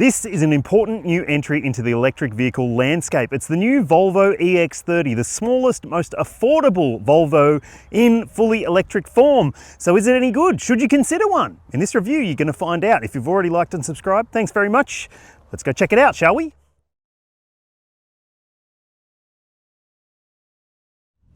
This is an important new entry into the electric vehicle landscape. It's the new Volvo EX30, the smallest, most affordable Volvo in fully electric form. So is it any good? Should you consider one? In this review, you're going to find out. If you've already liked and subscribed, thanks very much. Let's go check it out, shall we?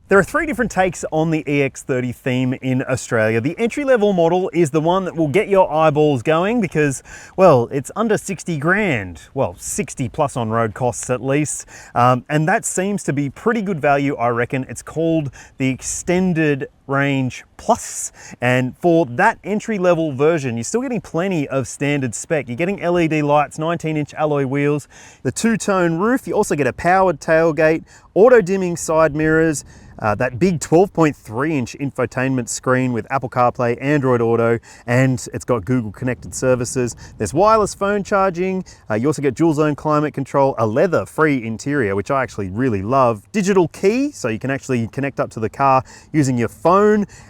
There are three different takes on the EX30 theme in Australia. The entry-level model is the one that will get your eyeballs going because, well, it's under 60 grand. Well, 60 plus on road costs at least. And that seems to be pretty good value, I reckon. It's called the Extended Range Plus. And for that entry-level version, you're still getting plenty of standard spec. You're getting LED lights, 19-inch alloy wheels, the two-tone roof. You also get a powered tailgate, auto-dimming side mirrors, that big 12.3-inch infotainment screen with Apple CarPlay, Android Auto, and it's got Google Connected Services. There's wireless phone charging. You also get dual zone climate control, a leather-free interior, which I actually really love. Digital key, so you can actually connect up to the car using your phone.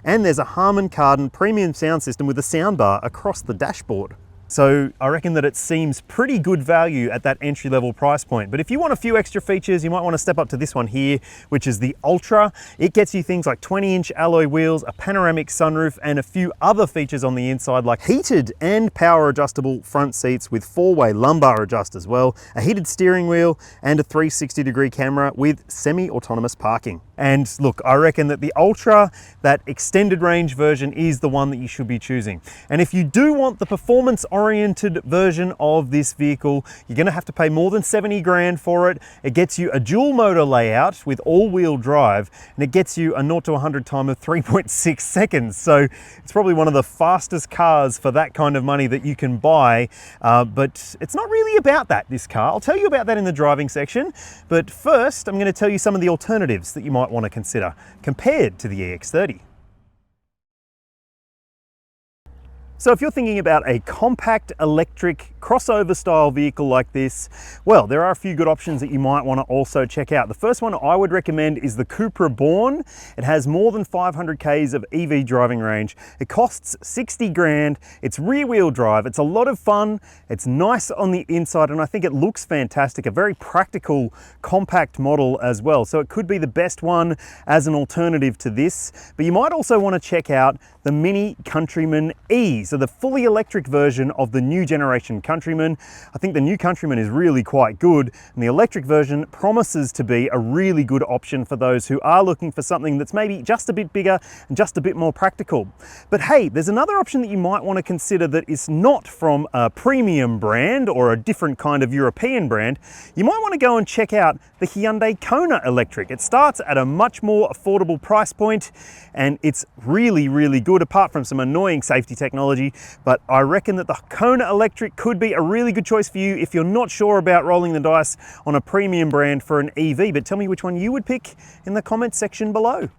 And there's a Harman Kardon premium sound system with a soundbar across the dashboard. So I reckon that it seems pretty good value at that entry-level price point. But if you want a few extra features, you might want to step up to this one here, which is the Ultra. It gets you things like 20-inch alloy wheels, a panoramic sunroof, and a few other features on the inside like heated and power adjustable front seats with four-way lumbar adjust as well, a heated steering wheel, and a 360-degree camera with semi-autonomous parking. And look, I reckon that the Ultra, that extended range version, is the one that you should be choosing. And if you do want the performance-oriented version of this vehicle, you're going to have to pay more than 70 grand for it. It gets you a dual motor layout with all-wheel drive, and it gets you a 0 to 100 time of 3.6 seconds. So it's probably one of the fastest cars for that kind of money that you can buy. But it's not really about that, this car. I'll tell you about that in the driving section. But first, I'm going to tell you some of the alternatives that you might want to consider compared to the EX30. So if you're thinking about a compact electric crossover style vehicle like this, well, there are a few good options that you might want to also check out. The first one I would recommend is the Cupra Born. It has more than 500 Ks of EV driving range. It costs 60 grand. It's rear wheel drive. It's a lot of fun. It's nice on the inside, and I think it looks fantastic. A very practical, compact model as well. So it could be the best one as an alternative to this. But you might also want to check out the Mini Countryman E, so the fully electric version of the new generation Countryman. I think the new Countryman is really quite good, and the electric version promises to be a really good option for those who are looking for something that's maybe just a bit bigger and just a bit more practical. But hey, there's another option that you might want to consider that is not from a premium brand or a different kind of European brand. You might want to go and check out the Hyundai Kona Electric. It starts at a much more affordable price point, and it's really, really good, apart from some annoying safety technology. But I reckon that the Kona Electric could be a really good choice for you if you're not sure about rolling the dice on a premium brand for an EV. But tell me which one you would pick in the comments section below.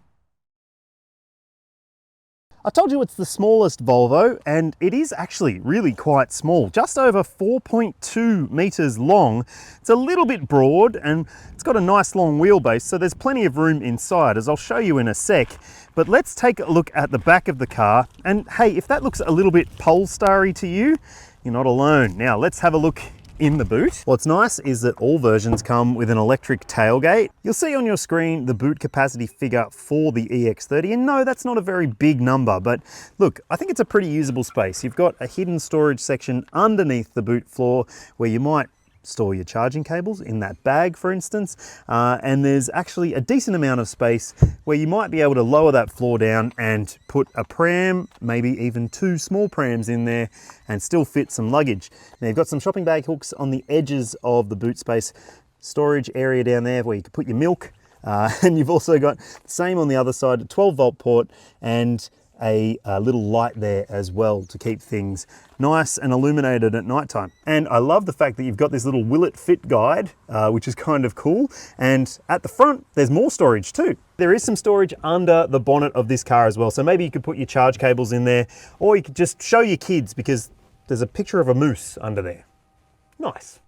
I told you it's the smallest Volvo, and it is actually really quite small, just over 4.2 meters long. It's a little bit broad, and it's got a nice long wheelbase, so there's plenty of room inside, as I'll show you in a sec. But let's take a look at the back of the car, and hey, if that looks a little bit Polestar-y to you, you're not alone. Now let's have a look in the boot. What's nice is that all versions come with an electric tailgate. You'll see on your screen the boot capacity figure for the EX30, and no, that's not a very big number, but look, I think it's a pretty usable space. You've got a hidden storage section underneath the boot floor where you might store your charging cables in that bag, for instance, and there's actually a decent amount of space where you might be able to lower that floor down and put a pram, maybe even two small prams in there, and still fit some luggage. Now you've got some shopping bag hooks on the edges of the boot space, storage area down there where you can put your milk, and you've also got the same on the other side, a 12-volt port, and a little light there as well to keep things nice and illuminated at nighttime. And I love the fact that you've got this little will it fit guide, which is kind of cool. And at the front, there's more storage too. There is some storage under the bonnet of this car as well. So maybe you could put your charge cables in there, or you could just show your kids because there's a picture of a moose under there. Nice.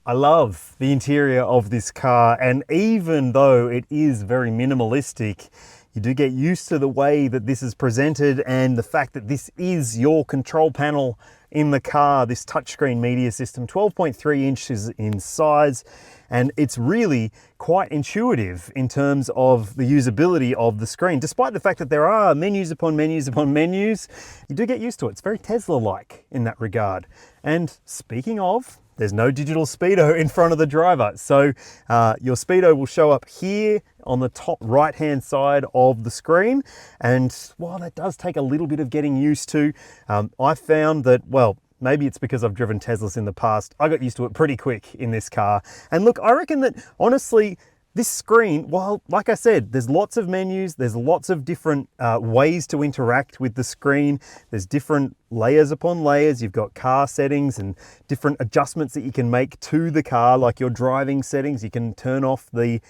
I love the interior of this car, and even though it is very minimalistic, You do get used to the way that this is presented and the fact that this is your control panel in the car, this touchscreen media system, 12.3 inches in size, and it's really quite intuitive in terms of the usability of the screen. Despite the fact that there are menus upon menus upon menus, you do get used to it. It's very Tesla-like in that regard. And speaking of, there's no digital speedo in front of the driver. So your speedo will show up here on the top right-hand side of the screen. And while that does take a little bit of getting used to, I found that, well, maybe it's because I've driven Teslas in the past, I got used to it pretty quick in this car. And look, I reckon that honestly, this screen, while, like I said, there's lots of menus, there's lots of different ways to interact with the screen. There's different layers upon layers. You've got car settings and different adjustments that you can make to the car, like your driving settings. You can turn off the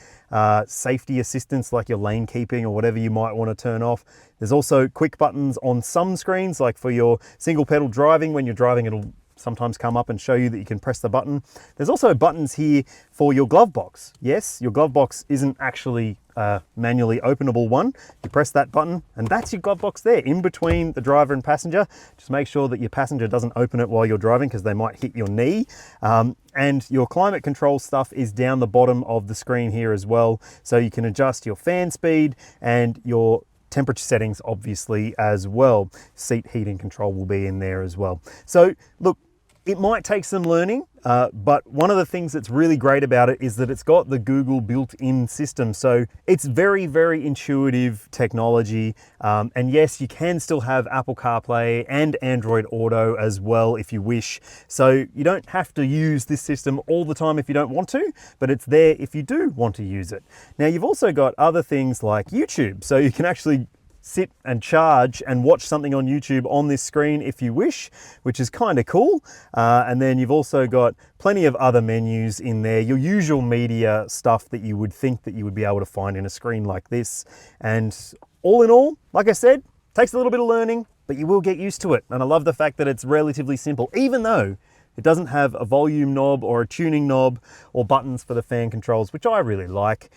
safety assistance, like your lane keeping or whatever you might want to turn off. There's also quick buttons on some screens, like for your single pedal driving. When you're driving, it'll sometimes come up and show you that you can press the button. There's also buttons here for your glove box. Yes, your glove box isn't actually a manually openable one. You press that button and that's your glove box there in between the driver and passenger. Just make sure that your passenger doesn't open it while you're driving because they might hit your knee. And your climate control stuff is down the bottom of the screen here as well. So you can adjust your fan speed and your temperature settings obviously as well. Seat heating control will be in there as well. So look, it might take some learning, but one of the things that's really great about it is that it's got the Google built-in system. So it's very, very intuitive technology. And yes, you can still have Apple CarPlay and Android Auto as well if you wish. So you don't have to use this system all the time if you don't want to, but it's there if you do want to use it. Now you've also got other things like YouTube. So you can actually sit and charge and watch something on YouTube on this screen if you wish, which is kind of cool. And then you've also got plenty of other menus in there, your usual media stuff that you would think that you would be able to find in a screen like this. And all in all, like I said, takes a little bit of learning, but you will get used to it. And I love the fact that it's relatively simple, even though it doesn't have a volume knob or a tuning knob or buttons for the fan controls, which I really like.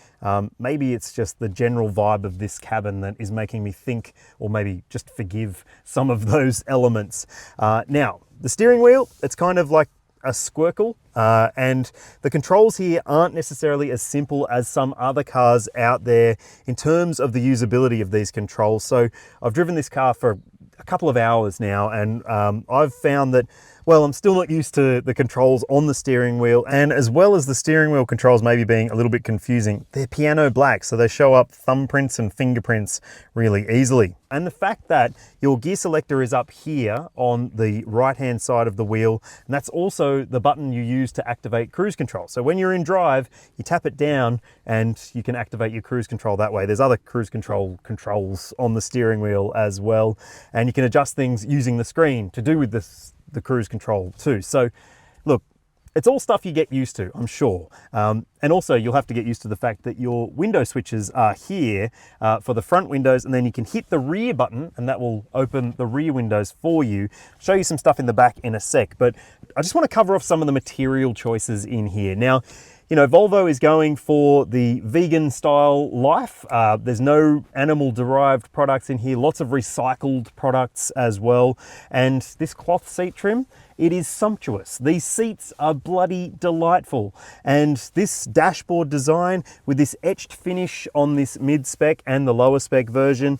Maybe it's just the general vibe of this cabin that is making me think, or maybe just forgive some of those elements. Now, the steering wheel, it's kind of like a squircle, and the controls here aren't necessarily as simple as some other cars out there in terms of the usability of these controls. So I've driven this car for a couple of hours now, and I've found that, well, I'm still not used to the controls on the steering wheel, and as well as the steering wheel controls maybe being a little bit confusing, they're piano black, so they show up thumbprints and fingerprints really easily. And the fact that your gear selector is up here on the right-hand side of the wheel, and that's also the button you use to activate cruise control. So when you're in drive, you tap it down and you can activate your cruise control that way. There's other cruise control controls on the steering wheel as well, and you can adjust things using the screen to do with the cruise control too. So look, it's all stuff you get used to, I'm sure. And also you'll have to get used to the fact that your window switches are here for the front windows, and then you can hit the rear button and that will open the rear windows for you. I'll show you some stuff in the back in a sec, but I just want to cover off some of the material choices in here. Now, you know, Volvo is going for the vegan style life. There's no animal derived products in here, lots of recycled products as well. And this cloth seat trim, it is sumptuous. These seats are bloody delightful. And this dashboard design with this etched finish on this mid-spec and the lower spec version,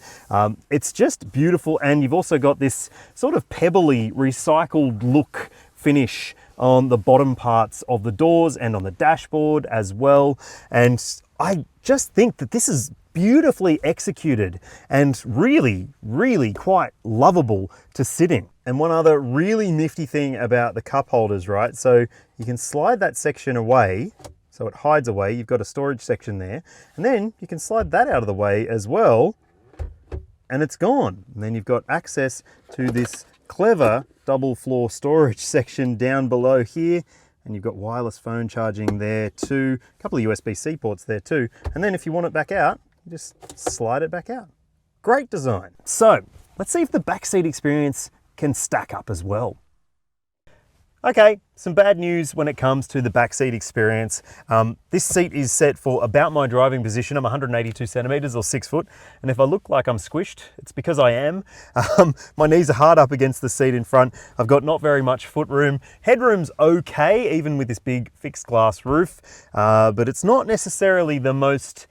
it's just beautiful. And you've also got this sort of pebbly recycled look finish on the bottom parts of the doors and on the dashboard as well. And I just think that this is beautifully executed and really, really quite lovable to sit in. And one other really nifty thing about the cup holders, right? So you can slide that section away, so it hides away. You've got a storage section there, and then you can slide that out of the way as well, and it's gone. And then you've got access to this clever double floor storage section down below here, and you've got wireless phone charging there too, a couple of USB-C ports there too, and then if you want it back out, you just slide it back out. Great design. So let's see if the backseat experience can stack up as well. Okay, some bad news when it comes to the backseat experience. This seat is set for about my driving position. I'm 182 centimeters or 6 foot. And if I look like I'm squished, it's because I am. My knees are hard up against the seat in front. I've got not very much foot room. Headroom's okay, even with this big fixed glass roof, but it's not necessarily the most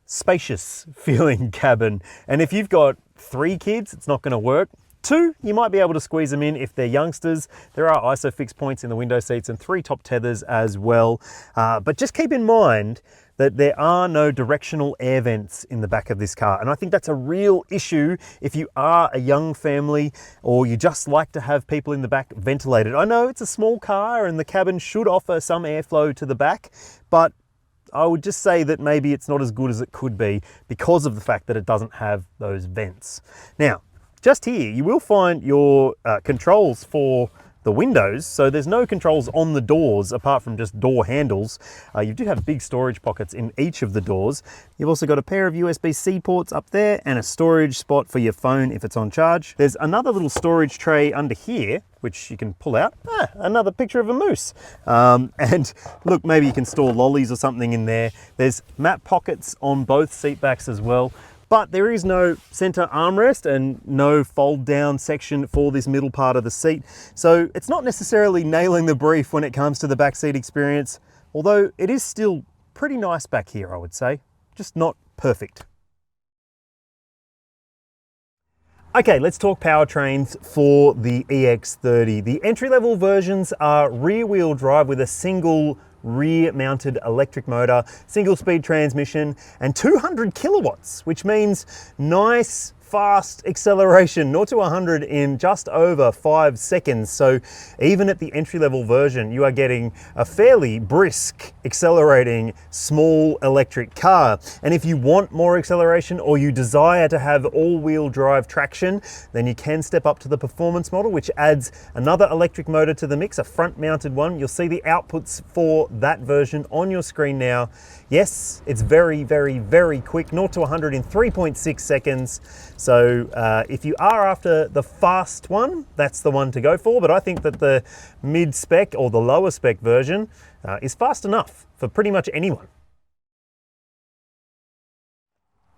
spacious feeling cabin. And if you've got 3 kids, it's not gonna work. 2, you might be able to squeeze them in if they're youngsters. There are ISOFIX points in the window seats and 3 top tethers as well. But just keep in mind that there are no directional air vents in the back of this car. And I think that's a real issue if you are a young family or you just like to have people in the back ventilated. I know it's a small car and the cabin should offer some airflow to the back, but I would just say that maybe it's not as good as it could be because of the fact that it doesn't have those vents. Now, just here, you will find your controls for the windows. So there's no controls on the doors apart from just door handles. You do have big storage pockets in each of the doors. You've also got a pair of USB-C ports up there and a storage spot for your phone if it's on charge. There's another little storage tray under here, which you can pull out. Another picture of a moose. And look, maybe you can store lollies or something in there. There's map pockets on both seat backs as well. But there is no center armrest and no fold down section for this middle part of the seat. So it's not necessarily nailing the brief when it comes to the back seat experience, although it is still pretty nice back here, I would say, just not perfect. Okay, let's talk powertrains for the EX30. The entry-level versions are rear-wheel drive with a single rear-mounted electric motor, single-speed transmission, and 200 kilowatts, which means nice, fast acceleration, 0 to 100 in just over 5 seconds. So even at the entry-level version, you are getting a fairly brisk, accelerating, small electric car. And if you want more acceleration or you desire to have all-wheel drive traction, then you can step up to the performance model, which adds another electric motor to the mix, a front-mounted one. You'll see the outputs for that version on your screen now. Yes, it's very, very, very quick, 0 to 100 in 3.6 seconds. So if you are after the fast one, that's the one to go for. But I think that the mid-spec or the lower spec version is fast enough for pretty much anyone.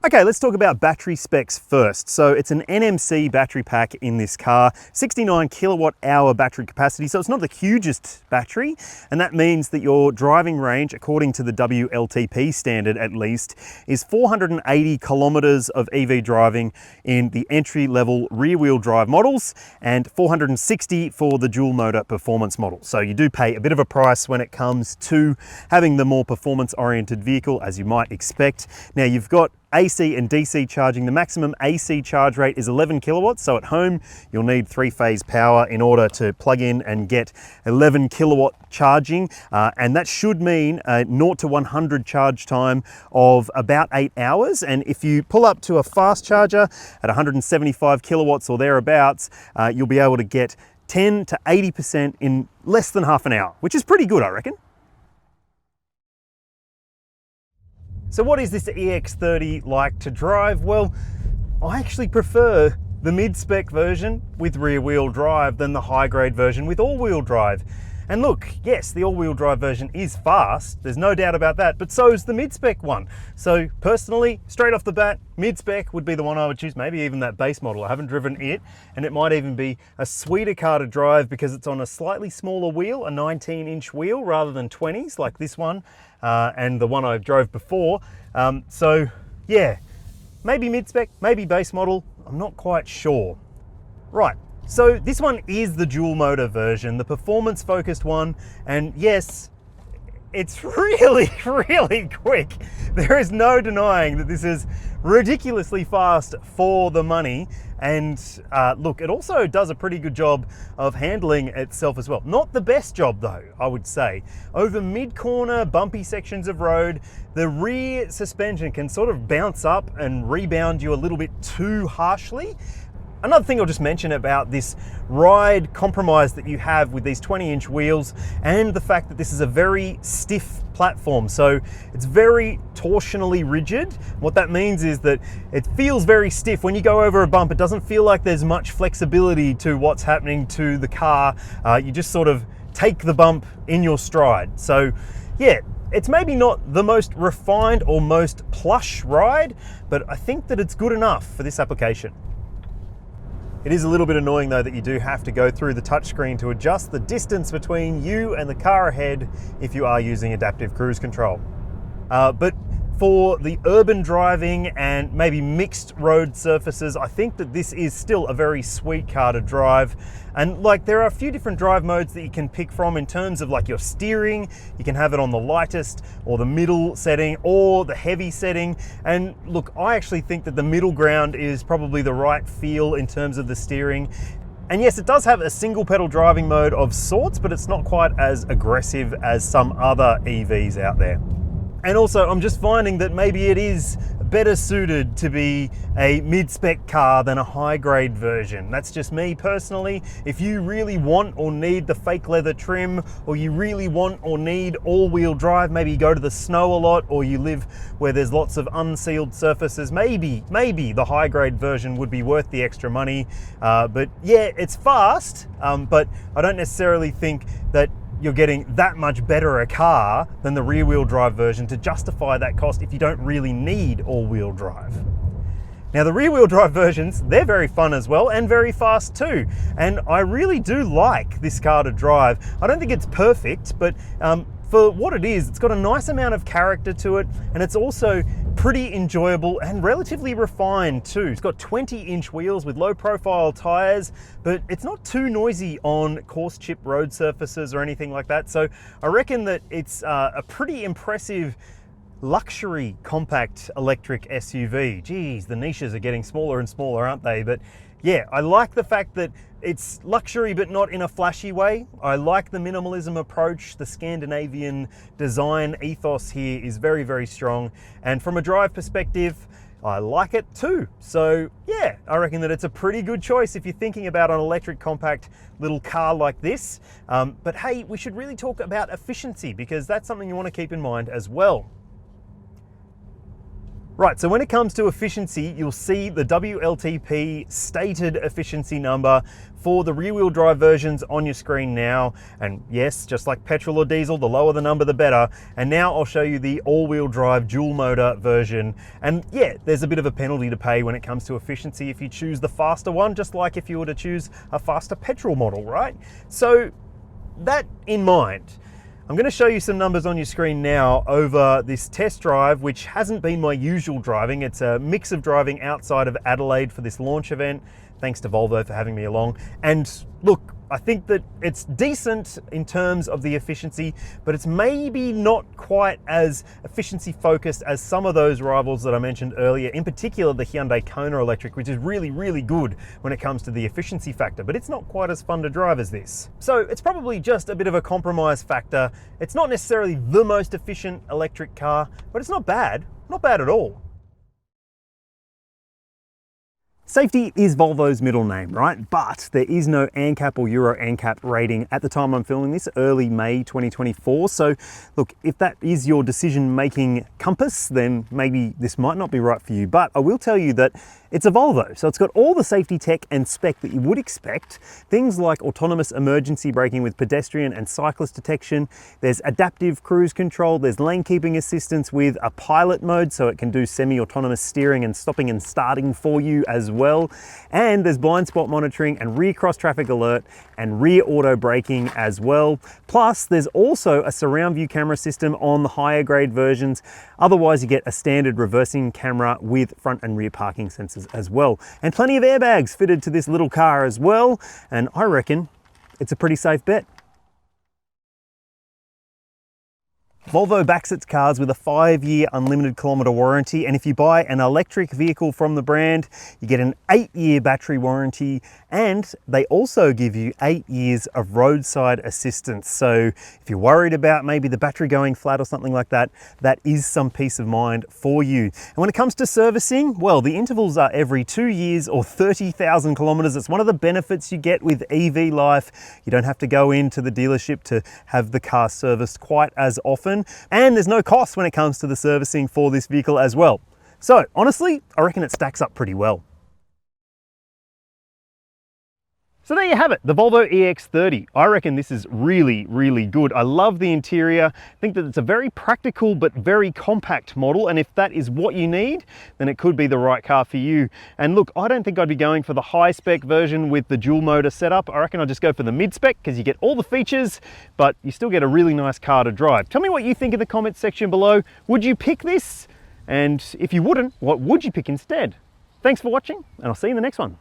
Okay, let's talk about battery specs first. So it's an NMC battery pack in this car, 69 kilowatt hour battery capacity. So it's not the hugest battery. And that means that your driving range, according to the WLTP standard at least, is 480 kilometers of EV driving in the entry level rear wheel drive models and 460 for the dual motor performance model. So you do pay a bit of a price when it comes to having the more performance oriented vehicle, as you might expect. Now you've got AC and DC charging. The maximum AC charge rate is 11 kilowatts. So at home, you'll need 3-phase power in order to plug in and get 11 kilowatt charging. And that should mean a 0 to 100 charge time of about 8 hours. And if you pull up to a fast charger at 175 kilowatts or thereabouts, you'll be able to get 10 to 80% in less than half an hour, which is pretty good, I reckon. So what is this EX30 like to drive? Well, I actually prefer the mid-spec version with rear-wheel drive than the high-grade version with all-wheel drive. And look, yes, the all-wheel drive version is fast, there's no doubt about that, but so is the mid-spec one. So personally, straight off the bat, mid-spec would be the one I would choose, maybe even that base model. I haven't driven it, and it might even be a sweeter car to drive because it's on a slightly smaller wheel, a 19-inch wheel rather than 20s like this one, and the one I drove before. So yeah, maybe mid-spec, maybe base model, I'm not quite sure. Right. So this one is the dual motor version, the performance focused one, and yes, it's really, really quick. There is no denying that this is ridiculously fast for the money. And look, it also does a pretty good job of handling itself as well. Not the best job though, I would say. Over mid-corner, bumpy sections of road, the rear suspension can sort of bounce up and rebound you a little bit too harshly. Another thing I'll just mention about this ride compromise that you have with these 20-inch wheels and the fact that this is a very stiff platform. So it's very torsionally rigid. What that means is that it feels very stiff. When you go over a bump, it doesn't feel like there's much flexibility to what's happening to the car. You just sort of take the bump in your stride. So yeah, it's maybe not the most refined or most plush ride, but I think that it's good enough for this application. It is a little bit annoying though that you do have to go through the touchscreen to adjust the distance between you and the car ahead if you are using adaptive cruise control. But for the urban driving and maybe mixed road surfaces, I think that this is still a very sweet car to drive. And like, there are a few different drive modes that you can pick from in terms of like your steering. You can have it on the lightest or the middle setting or the heavy setting. And look, I actually think that the middle ground is probably the right feel in terms of the steering. And yes, it does have a single pedal driving mode of sorts, but it's not quite as aggressive as some other EVs out there. And also, I'm just finding that maybe it is better suited to be a mid-spec car than a high-grade version. That's just me personally. If you really want or need the fake leather trim, or you really want or need all-wheel drive, maybe you go to the snow a lot, or you live where there's lots of unsealed surfaces, maybe the high-grade version would be worth the extra money. But yeah, it's fast, but I don't necessarily think that you're getting that much better a car than the rear-wheel drive version to justify that cost if you don't really need all-wheel drive. Now the rear-wheel drive versions, they're very fun as well and very fast too. And I really do like this car to drive. I don't think it's perfect, but for what it is, it's got a nice amount of character to it, and it's also pretty enjoyable and relatively refined too. It's got 20-inch wheels with low-profile tires, but it's not too noisy on coarse chip road surfaces or anything like that. So I reckon that it's a pretty impressive luxury compact electric SUV. Geez, the niches are getting smaller and smaller, aren't they? But yeah, I like the fact that it's luxury, but not in a flashy way. I like the minimalism approach. The Scandinavian design ethos here is very, very strong. And from a drive perspective, I like it too. So yeah, I reckon that it's a pretty good choice if you're thinking about an electric compact little car like this. But hey, we should really talk about efficiency, because that's something you want to keep in mind as well. Right, so when it comes to efficiency, you'll see the WLTP stated efficiency number for the rear-wheel drive versions on your screen now. And yes, just like petrol or diesel, the lower the number, the better. And now I'll show you the all-wheel drive dual motor version. And yeah, there's a bit of a penalty to pay when it comes to efficiency if you choose the faster one, just like if you were to choose a faster petrol model, right? So that in mind, I'm going to show you some numbers on your screen now over this test drive, which hasn't been my usual driving. It's a mix of driving outside of Adelaide for this launch event. Thanks to Volvo for having me along. And look, I think that it's decent in terms of the efficiency, but it's maybe not quite as efficiency focused as some of those rivals that I mentioned earlier, in particular the Hyundai Kona Electric, which is really, really good when it comes to the efficiency factor, but it's not quite as fun to drive as this. So it's probably just a bit of a compromise factor. It's not necessarily the most efficient electric car, but it's not bad at all. Safety is Volvo's middle name, right? But there is no ANCAP or Euro ANCAP rating at the time I'm filming this, early May 2024. So look, if that is your decision-making compass, then maybe this might not be right for you. But I will tell you that it's a Volvo, so it's got all the safety tech and spec that you would expect. Things like autonomous emergency braking with pedestrian and cyclist detection. There's adaptive cruise control. There's lane keeping assistance with a pilot mode, so it can do semi-autonomous steering and stopping and starting for you as well. And there's blind spot monitoring and rear cross traffic alert and rear auto braking as well. Plus, there's also a surround view camera system on the higher grade versions. Otherwise, you get a standard reversing camera with front and rear parking sensors as well. And plenty of airbags fitted to this little car as well. And I reckon it's a pretty safe bet. Volvo backs its cars with a 5-year unlimited kilometre warranty, and if you buy an electric vehicle from the brand, you get an 8-year battery warranty, and they also give you 8 years of roadside assistance. So if you're worried about maybe the battery going flat or something like that, that is some peace of mind for you. And when it comes to servicing, well, the intervals are every 2 years or 30,000 kilometres. It's one of the benefits you get with EV life. You don't have to go into the dealership to have the car serviced quite as often. And there's no cost when it comes to the servicing for this vehicle as well. So honestly, I reckon it stacks up pretty well. So there you have it, the Volvo EX30. I reckon this is really, really good. I love the interior. I think that it's a very practical but very compact model, and if that is what you need, then it could be the right car for you. And look, I don't think I'd be going for the high-spec version with the dual motor setup. I reckon I'll just go for the mid-spec because you get all the features, but you still get a really nice car to drive. Tell me what you think in the comments section below. Would you pick this? And if you wouldn't, what would you pick instead? Thanks for watching, and I'll see you in the next one.